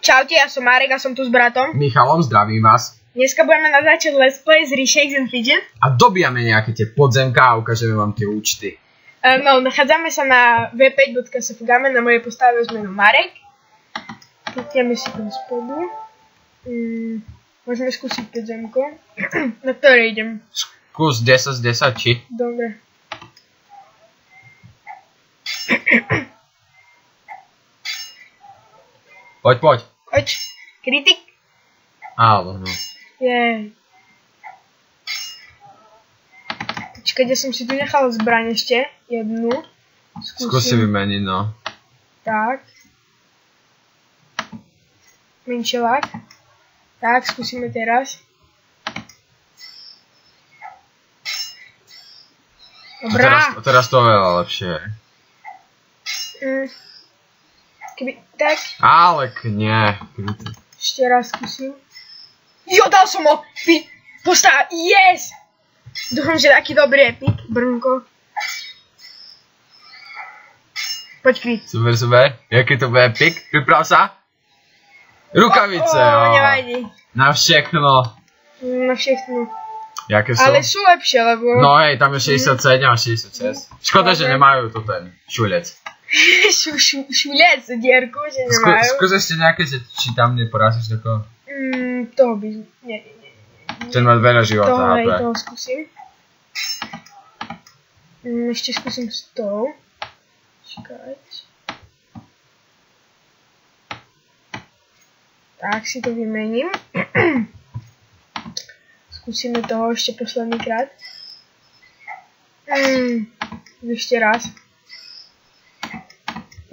Čaute, ja som Marek a som tu s bratom. Michalom, zdravím vás. Dneska budeme natáčať Let's Play z Shakes and Fidget. A dobijame nejaké tie podzemka a ukážeme vám tie účty. No, nachádzame sa na v5.sfgame, na mojej postave s menom Marek. Klikneme si tam spodu. Môžeme skúsiť podzemko. Na ktoré idem? Skús 10 z 10, či? Dobre. Poď. Poď. Kritik? Áno, no. Jej. Počkaj, ja som si tu nechal zbraň ešte. Jednu. Skús si vymeniť, no. Tak. Menšelák. Tak, skúsime teraz. Dobrá. Teraz to je veľa lepšie. Keby, tak. Ale nie. Ešte raz skúsim. Jo, dal som ho! Postav, yes! Dúfam, že taký dobrý epic, Brnko. Poď kryť. Super. Jaký to bude epic? Priprav sa. Rukavice, nevadí. Na všechno. Na všechno. Jaké sú? Ale sú lepšie, lebo... No hej, tam je 67 a 66. Škoda, že nemajú to ten šulec. Šulec, dierku, že nemajú. Skús ešte nejaké, či tam neporazíš takého. Toho by... Nie. Ten má veľa života, HP. Toho skúsim. Ešte skúsim s tou. Čakať. Tak si to vymením. Skúsime toho ešte posledný krát. Ešte raz.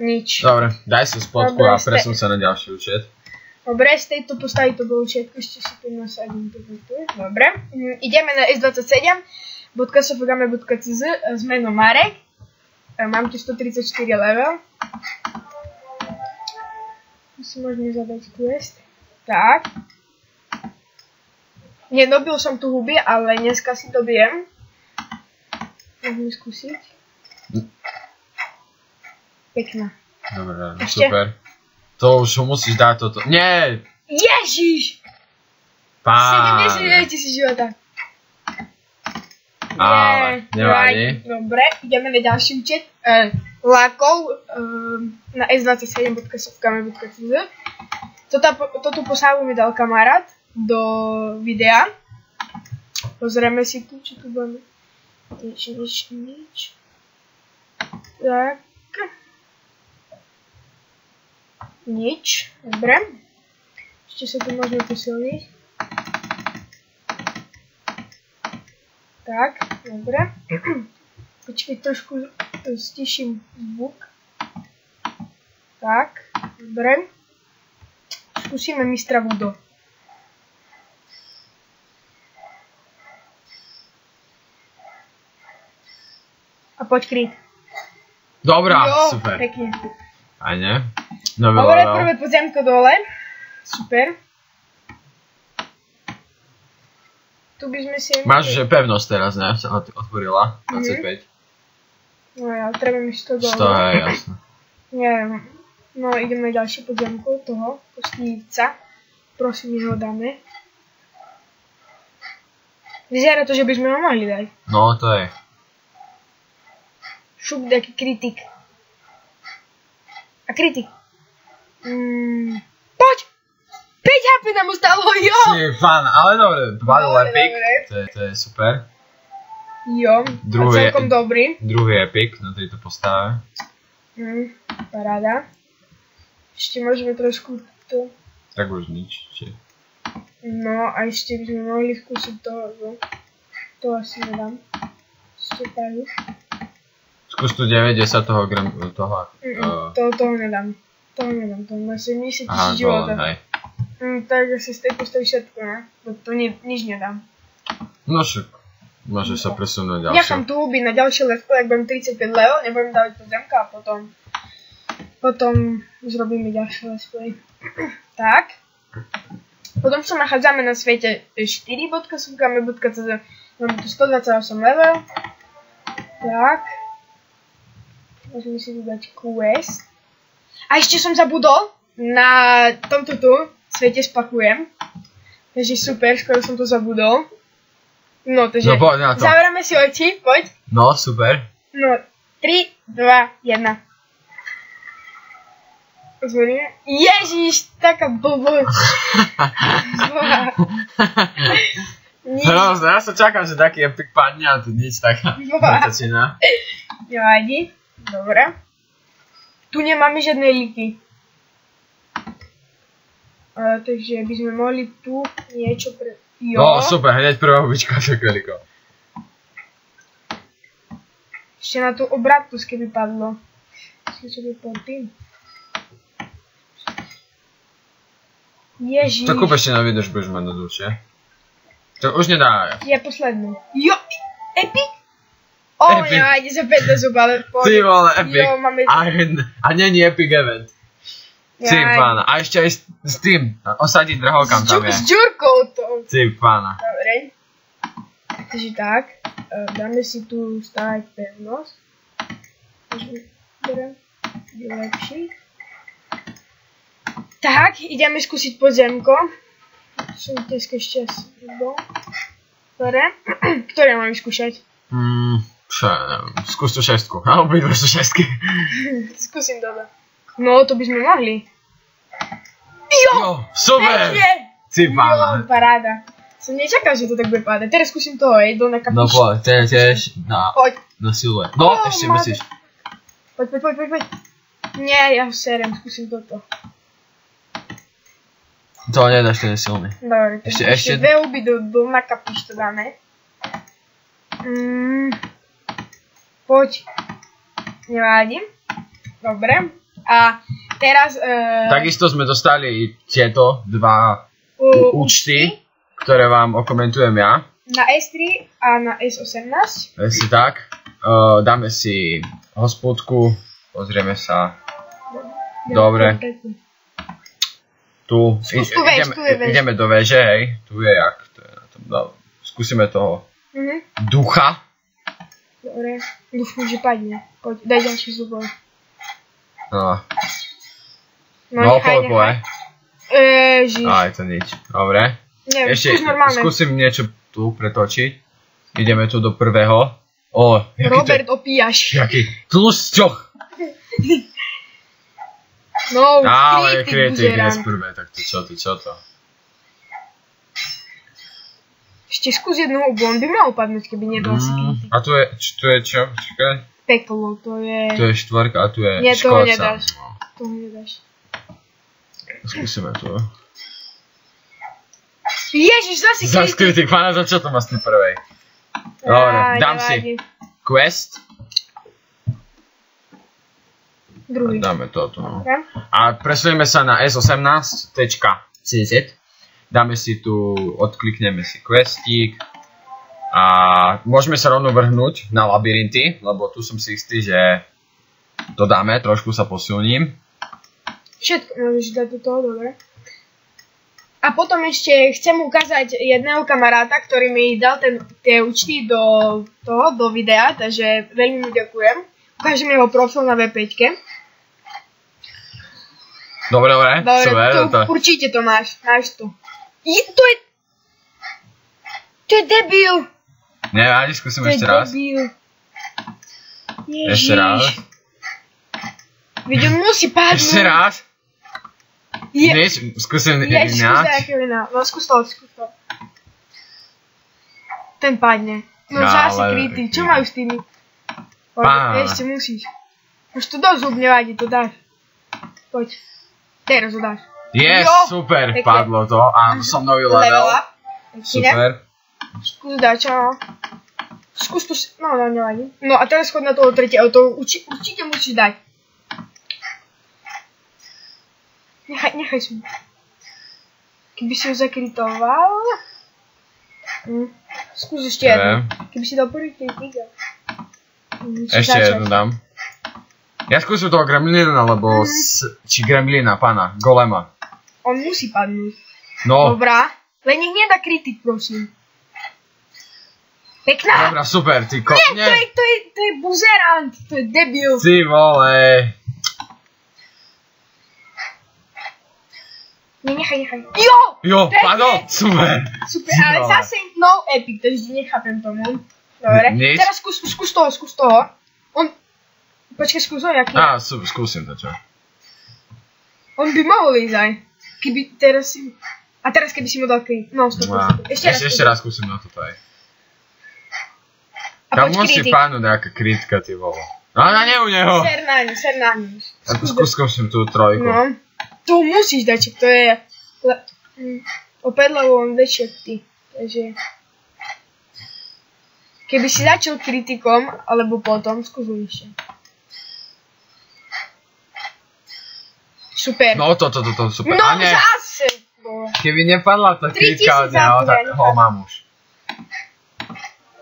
Nič. Dobre, daj si spodku a presun sa na ďalší účet. Dobre, z tejto postavy to bolo všetko, ešte si tu nasadím tu. Dobre, ideme na s24.sfgame.cz s menom Marek. Mám tu 134 level. Tu si môžeme zadať quest. Tak. Nedobil som tu huby, ale dneska si to viem. Môžeme skúsiť. Pekná. Dobre, super. To už musíš dať toto. Nie! Ježiš! Pán! 79 000 života. Ale, nevadí. Dobre, ideme na ďalší účet. Lákov na s27.sfgame.cz. Toto postavu mi dal kamarát do videa. Pozrieme si tu, či tu budeme. Nič. Tak. Nič. Dobre. Ešte sa tu môžeme posilniť. Tak, dobre. Počkej, trošku stiším zvuk. Tak, dobre. Skúsime mistra Vudo. A poď kryť. Dobrá, super. Pekne. Aj ne? Nový dobre, level. prvé podziemko dole. Super. Tu by sme si... Máš že pevnosť teraz, ne? Sa otvorila. 25. No ja, treba mi 100 dole. 100, hej, jasno. Neviem. No, ideme na ďalšie podziemko toho kostlivca. Prosím, že ho dáme. Vyzerá to, že by sme ho mohli dať. No, to je. Šup, taký kritik. A kritik. Poď! 5 HP nám ostalo, jo! Si fan, ale dobre, padol epic. To je super. Jo, a celkom dobrý. Druhý epic na tejto postave. Paráda. Ešte môžeme trošku to... Tak už nič. No a ešte by sme mohli skúsiť toho. To asi nedám. Stúpajú. Skús tu 90 toho toho. Toho nedám. To má 70 000 života. Tak asi z tej postaví všetko, ne? Bo to nič nedám. No však, môže sa presunúť ďalšie. Nechám tu huby na ďalšie let's play, ak budem 35 level, nebudem dávať podzemka a potom zrobíme ďalšie let's play. Tak. Potom sa nachádzame na svete 4.sfgame.cz. Máme tu 128 level. Tak. Môžeme si tu dať quest. A ešte som zabudol. na tomto tu svete spakujem. Takže super, skoro som to zabudol. No, takže No poď na to. zaveráme si oči, poď. No, super. No, 3, 2, 1. Zvoríme. Ježiš, taká blbosť. Nič. Hrozné, ja sa čakám, že taký epic padne a tu nič taká začína. Nevadí. Dobre. Tu nemáme žiadne líky. Takže by sme mohli tu niečo pre... Jo. No, super, hneď prvá hubička šokolikov. Ešte na tú obratnosť, keby padlo. Čo by pod tým. Ježiš. To kúp ešte na vydrž, budeš mať na duše. To už nedá. Je posledný. Jo, epic? O, Epic. nevadí, za 5 do zuba, ale poď. Ty vole, epic. Jo, máme... A není epic event. Ty pána. A ešte aj s tým. Osadiť drahokam tam je. S Ďurkou to. Ty pána. Dobre. Takže tak. Dáme si tu stavať pevnosť. Dobre. Je lepší. Tak, ideme skúsiť podzemko. Som dneska ešte bol. Dobre. Ktoré mám vyskúšať? Čo ja neviem. Skús tú šestku. A obidve sú šestky. Skúsim toto. No, to by sme mohli. Jo! Super! Pekne! Ty pána. Jo, paráda. Som nečakal, že to tak bude padať. Teraz skúsim toho, do na kapiš. No poď, ten tiež Poď. na siluet. No, Oh, ešte máte. musíš. Poď. Nie, ja ho serem, skúsim toto. To nedáš, ten je silný. Dobre, Ešte- dve huby do na kapiš to dáme. Poď. Nevadí. Dobre. A teraz... Takisto sme dostali tieto dva účty, ktoré vám okomentujem ja. Na S3 a na S18. Si tak. Dáme si hospodku. Pozrieme sa. Dobre. Tu. Ideme do veže, hej. Tu je jak. To je na tom, skúsime toho ducha. Dobre. Dúfam, že padne. Poď, daj ďalší zubor. No, poď. Ježiš. Aj to nič. Dobre. Neviem, Ešte skús normálne. skúsim niečo tu pretočiť. Ideme tu do prvého. Robert, opíjaš. Jaký tlusťoch. No, Ale kritik buzerán. je z prvé, tak to čo to? Ešte skús jednu hubu, on by mal padnúť, keby nebol asi kritik. A tu je čo? Čakaj. Peklo, to je... Tu je štvorka a tu je Nie, toho škódca. nedáš. Toho nedáš. Skúsime tu. Ježiš, zase Zas kritik, pána, za čo to má z tej prvej? Dobre, dám si quest. Druhý. Dáme toto. No. Okay. A presunieme sa na s18.cz. Dáme si tu, odklikneme si questík. A môžeme sa rovno vrhnúť na labyrinty, lebo tu som si istý, že to dáme, trošku sa posilním. Všetko môžeš dať do toho, dobre. A potom ešte chcem ukázať jedného kamaráta, ktorý mi dal tie účty do videa, takže veľmi mu ďakujem. Ukážem jeho profil na V5. Dobre, super. Určite to máš tu. To je debil. Nevadí, skúsim ešte raz. Ježiš. Ešte raz. Veď on musí padnúť. Ešte raz. Skúsim ináč. No skús to. Ten padne. No zase kritik. Čo majú s tými? Poď, ešte musíš. Už to do zub nevadí, to dáš. Poď. Teraz ho dáš. Yes, super, padlo to. A som nový level. Super. Skús dať, čo? Skús to, no nevadí. No a teraz chod na toho tretieho, to určite musíš dať. Nechaj si. Keby si ho zakritoval... Skús ešte jednu. Keby si dal prvý kritik. Ešte jednu dám. Ja skúsim toho gremlina, lebo... Či gremlina, pána, golema. On musí padnúť. No. Dobrá. Len nech nedá kritik, prosím. Pekná. Dobrá, super, ty Nie, to je buzerant, to je debil. Ty vole. Nechaj. Jo! Jo, padol, super. Super, ale zase no epic, takže nechápem tomu. Dobre, teraz skús toho. Počkaj, skús ho, jaký? Skúsim to, čo? On by mohol ísť aj. Keby teraz si... A teraz keby si mu dal crit. No, stop. Ešte raz skúsim na toto aj. Tam musí padnúť nejaká kritka, ty vole. No, nie u neho. Ser na ňu. Skúsim tú trojku. No. Tu musíš dať, to je... O 5 levelov väčšie ako ty. Takže... Keby si začal kritikom, alebo potom, skúsuj ešte. Super. No toto, super. No zase! Keby nepadla tá kritika od neho, tak ho mám už.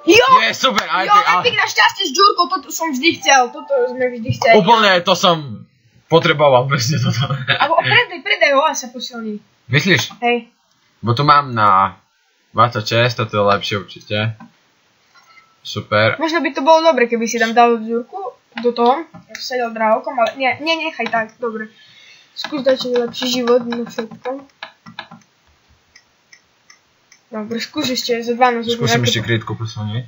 Jo! Je super, epic na šťastie s Džurkou, toto som vždy chcel, toto sme vždy chceli. Úplne, to som potreboval, presne toto. Alebo predaj ho a sa posilní. Myslíš? Hej. Bo tu mám na 26, toto je lepšie určite. Super. Možno by to bolo dobre, keby si tam dal Džurku do toho, ja som sedel drahokom, ale nechaj tak, dobre. Skús dať lepší život na všetko. Dobre, skús ešte za 12. Skúsim ešte kritku posilniť.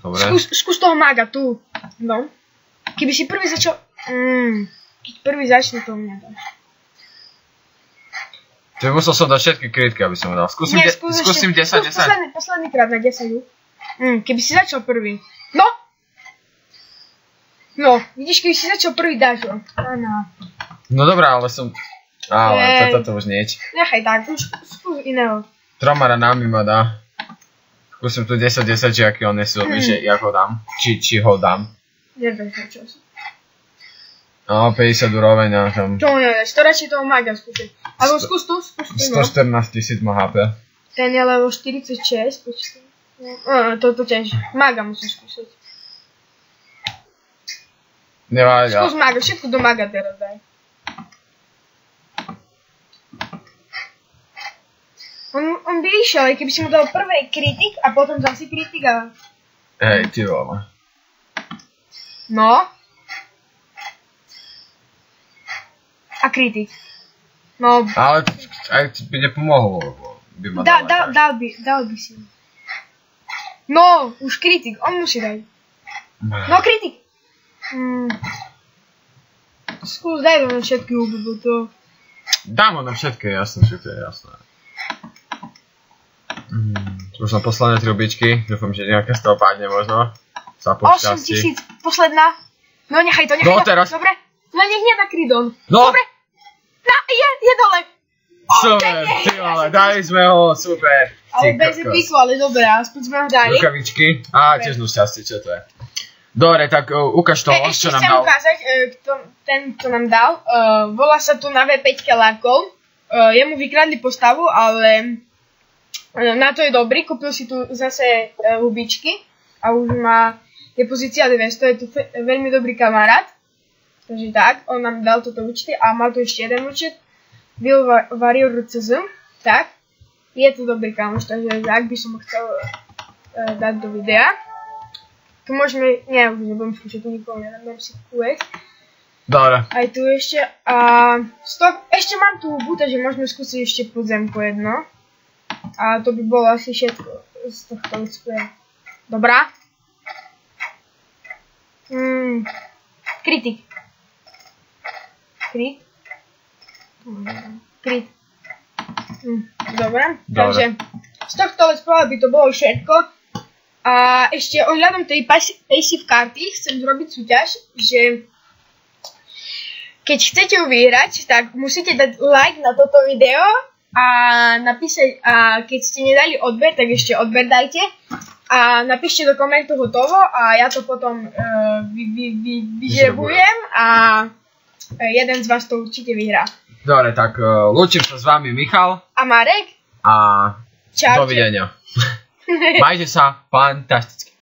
Dobre. Skús toho maga tu. No. Keby si prvý začal... Keď prvý začne, to mňa dáš. Musel som dať všetky kritky, aby som ho dal. Skúsim 10. Posledný krát na 10. Keby si začal prvý. No, vidíš, keby si začal prvý, dáš ho. Áno. No dobré, ale som... Ale toto už nieč. Nechaj tak, skús iného. 3 ranami ma dá. Skúsim tu 10, či aký on je silný, že jak ho dám. Či ho dám. Nedáš na čas. No, 50 úroveň a tam... Čo nedáš, to radšej toho maga skúsiť. Alebo skús tu, no. 114 000 má HP. Ten je level 46, počkaj. Toto tiež, maga musíš skúsiť. Nevádza. Skús maga, všetko do maga teraz daj. On by išiel, aj keby si mu dal prvej kritik a potom zase kritik a... Hej, ty vole. No. A kritik. No. Ale aj by nepomohlo, lebo by ma dal by si. No, už kritik, on musí dať. No, kritik. Skús, daj ho na všetky huby, bo to... Dám ho na všetky, jasné, že to je jasné. Možno posledné 3 rubičky, dúfam, že nejaká z toho padne možno. Sa po šťastí. 8000, posledná. No nechaj to, teraz. Dobre? No nech nedá Kridon. No. Dobre. Je dole. Super, ty vole, dali sme ho, super. Ale bez epiku, ale dobré, aspoň sme ho dali. Rukavičky, tiež no šťastie, čo to je. Dobre, tak ukáž to, čo nám dal. Ešte chcem ukázať, ten, čo nám dal, volá sa tu na V5 Lakov. Jemu vykradli postavu, ale na to je dobrý, kúpil si tu zase hubičky a už je pozícia 200, je tu veľmi dobrý kamarát. Takže tak, on nám dal toto účty a má tu ešte jeden účet, Will Warrior CZ, tak, je to dobrý kamoš, takže ak by som ho chcel dať do videa. Tu môžeme, už nebudem skúšať, tu nikoho nedám si QX. Dobre. Aj tu ešte, ešte mám tu hubu, takže môžeme skúsiť ešte podzemku jedno. A to by bolo asi všetko z tohto let's-playa. Dobrá. Kritik. Krit. Dobre. Takže z tohto let's-playa by to bolo všetko. A ešte ohľadom tej passive karty chcem zrobiť súťaž, že keď chcete ju vyhrať, tak musíte dať like na toto video a napísať, a keď ste nedali odber, tak ešte odber dajte a napíšte do komentu hotovo a ja to potom vyžrebujem a jeden z vás to určite vyhrá. Dobre, tak lúčim sa s vami Michal a Marek a dovidenia. Majte sa fantasticky.